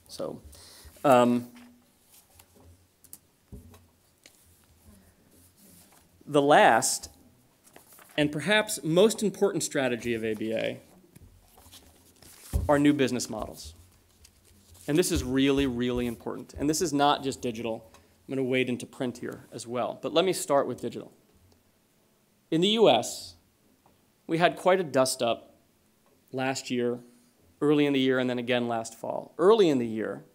So, the last and perhaps most important strategy of ABA are new business models. And this is really, really important. And this is not just digital. I'm going to wade into print here as well. But let me start with digital. In the US, we had quite a dust-up last year, early in the year, and then again last fall. Early in the year,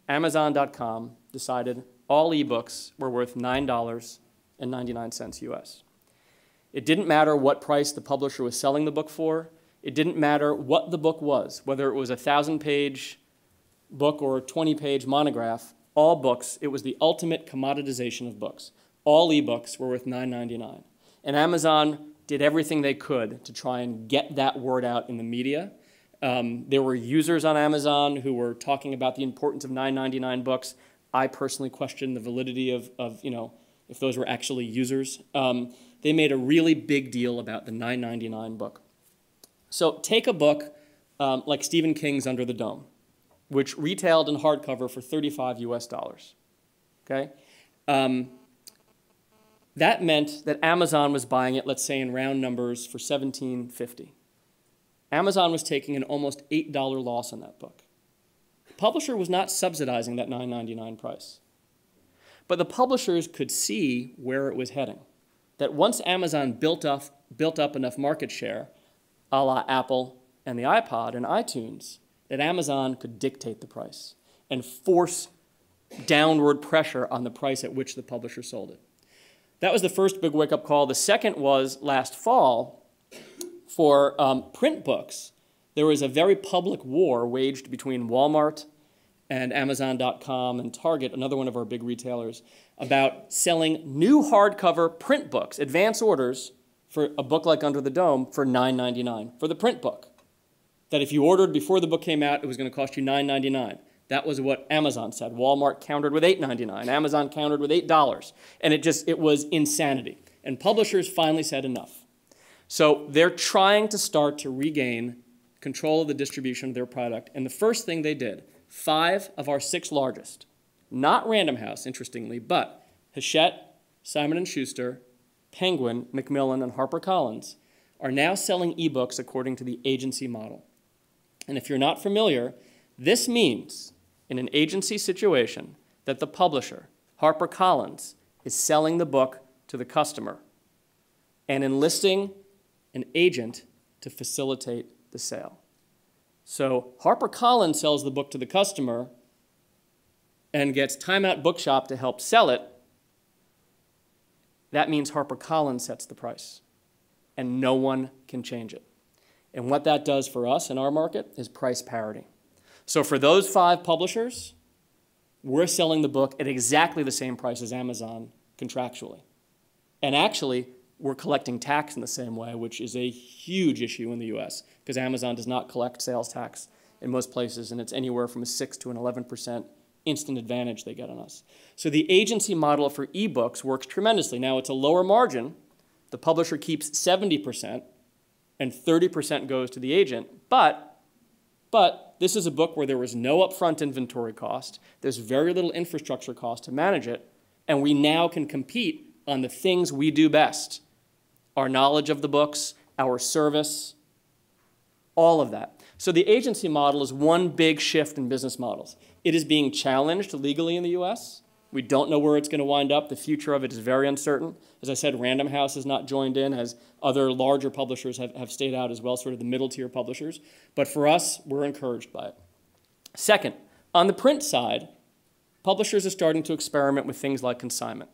Amazon.com decided all ebooks were worth $9.99 US. It didn't matter what price the publisher was selling the book for. It didn't matter what the book was, whether it was a 1,000-page book or a 20-page monograph. All books, it was the ultimate commoditization of books. All ebooks were worth $9.99. And Amazon did everything they could to try and get that word out in the media. There were users on Amazon who were talking about the importance of $9.99 books. I personally questioned the validity of if those were actually users. They made a really big deal about the $9.99 book. So take a book like Stephen King's Under the Dome, which retailed in hardcover for $35 US. Okay? That meant that Amazon was buying it, let's say in round numbers, for $17.50. Amazon was taking an almost $8 loss on that book. The publisher was not subsidizing that $9.99 price. But the publishers could see where it was heading. That once Amazon built up enough market share, a la Apple and the iPod and iTunes, that Amazon could dictate the price and force downward pressure on the price at which the publisher sold it. That was the first big wake-up call. The second was last fall for print books. There was a very public war waged between Walmart and Amazon.com and Target, another one of our big retailers, about selling new hardcover print books, advance orders for a book like Under the Dome for $9.99 for the print book. That if you ordered before the book came out, it was going to cost you $9.99. That was what Amazon said. Walmart countered with $8.99. Amazon countered with $8. And it was insanity. And publishers finally said enough. So they're trying to start to regain control of the distribution of their product. And the first thing they did, 5 of our 6 largest, not Random House, interestingly, but Hachette, Simon & Schuster, Penguin, Macmillan, and HarperCollins are now selling ebooks according to the agency model. And if you're not familiar, this means in an agency situation that the publisher, HarperCollins, is selling the book to the customer and enlisting an agent to facilitate the sale. So HarperCollins sells the book to the customer and gets Time Out Bookshop to help sell it. That means HarperCollins sets the price, and no one can change it. And what that does for us in our market is price parity. So for those 5 publishers, we're selling the book at exactly the same price as Amazon contractually. And actually, we're collecting tax in the same way, which is a huge issue in the US, because Amazon does not collect sales tax in most places, and it's anywhere from a 6 to an 11% instant advantage they get on us. So the agency model for ebooks works tremendously. Now, it's a lower margin. The publisher keeps 70%, and 30% goes to the agent. But this is a book where there was no upfront inventory cost. There's very little infrastructure cost to manage it, and we now can compete on the things we do best. Our knowledge of the books, our service, all of that. So the agency model is one big shift in business models. It is being challenged legally in the US. We don't know where it's going to wind up. The future of it is very uncertain. As I said, Random House has not joined in, as other larger publishers have stayed out as well, sort of the middle-tier publishers. But for us, we're encouraged by it. Second, on the print side, publishers are starting to experiment with things like consignment.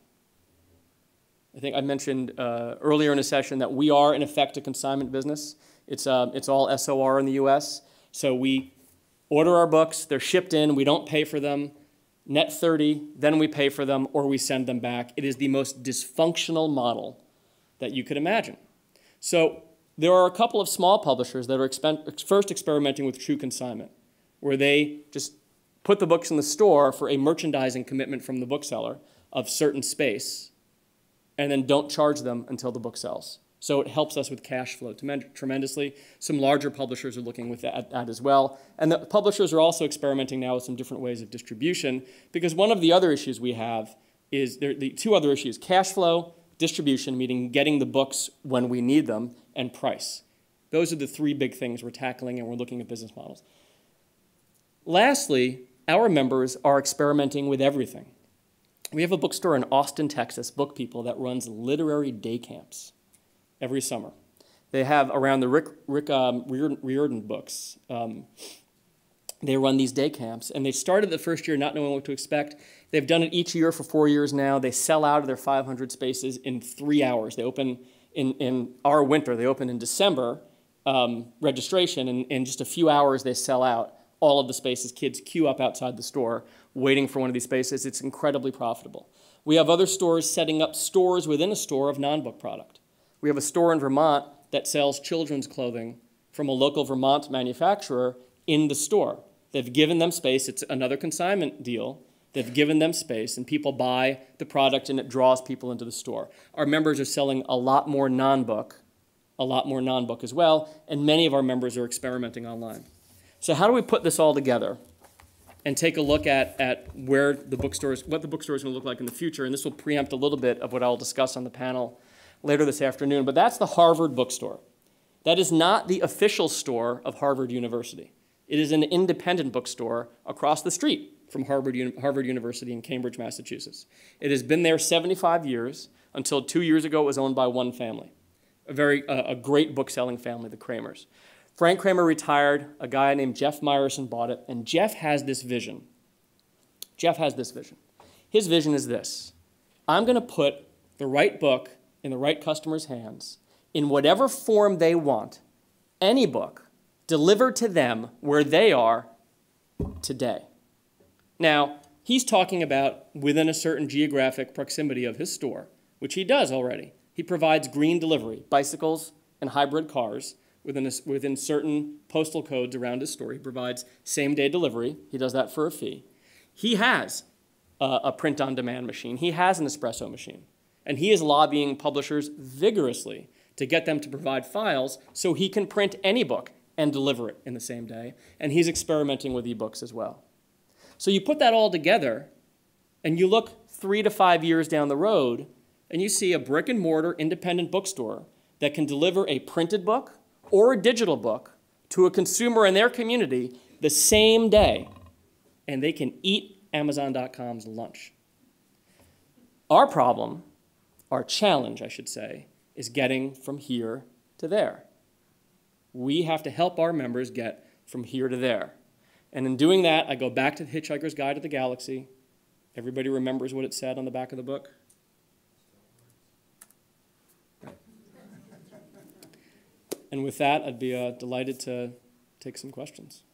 I think I mentioned earlier in a session that we are, in effect, a consignment business. It's all SOR in the US. So we order our books, they're shipped in, we don't pay for them. Net 30, then we pay for them, or we send them back. It is the most dysfunctional model that you could imagine. So there are a couple of small publishers that are first experimenting with true consignment, where they just put the books in the store for a merchandising commitment from the bookseller of certain space, and then don't charge them until the book sells. So it helps us with cash flow tremendously. Some larger publishers are looking with that as well. And the publishers are also experimenting now with some different ways of distribution, because one of the other issues we have is the two other issues: cash flow, distribution, meaning getting the books when we need them, and price. Those are the three big things we're tackling, and we're looking at business models. Lastly, our members are experimenting with everything. We have a bookstore in Austin, Texas, Book People, that runs literary day camps every summer. They have around the Rick Riordan books. They run these day camps, and they started the first year not knowing what to expect. They've done it each year for 4 years now. They sell out of their 500 spaces in 3 hours. They open in our winter. They open in December, registration, and in just a few hours they sell out all of the spaces. Kids queue up outside the store waiting for one of these spaces. It's incredibly profitable. We have other stores setting up stores within a store of non-book product. We have a store in Vermont that sells children's clothing from a local Vermont manufacturer in the store. They've given them space. It's another consignment deal. They've given them space, and people buy the product, and it draws people into the store. Our members are selling a lot more non-book as well, and many of our members are experimenting online. So how do we put this all together and take a look at where the bookstores, what the bookstore is going to look like in the future? And this will preempt a little bit of what I'll discuss on the panel later this afternoon. But that's the Harvard bookstore. That is not the official store of Harvard University. It is an independent bookstore across the street from Harvard University in Cambridge, Massachusetts. It has been there 75 years. Until 2 years ago, it was owned by one family, a great book-selling family, the Kramers. Frank Kramer retired. A guy named Jeff Meyerson bought it, and Jeff has this vision. Jeff has this vision. His vision is this: I'm going to put the right book in the right customer's hands in whatever form they want, any book, delivered to them where they are today. Now, he's talking about within a certain geographic proximity of his store, which he does already. He provides green delivery, bicycles and hybrid cars, within certain postal codes around his store. He provides same-day delivery. He does that for a fee. He has a print-on-demand machine. He has an espresso machine. And he is lobbying publishers vigorously to get them to provide files so he can print any book and deliver it in the same day. And he's experimenting with ebooks as well. So you put that all together, and you look 3 to 5 years down the road, and you see a brick-and-mortar independent bookstore that can deliver a printed book or a digital book to a consumer in their community the same day, and they can eat Amazon.com's lunch. Our problem, our challenge, I should say, is getting from here to there. We have to help our members get from here to there. And in doing that, I go back to the Hitchhiker's Guide to the Galaxy. Everybody remembers what it said on the back of the book? And with that, I'd be delighted to take some questions.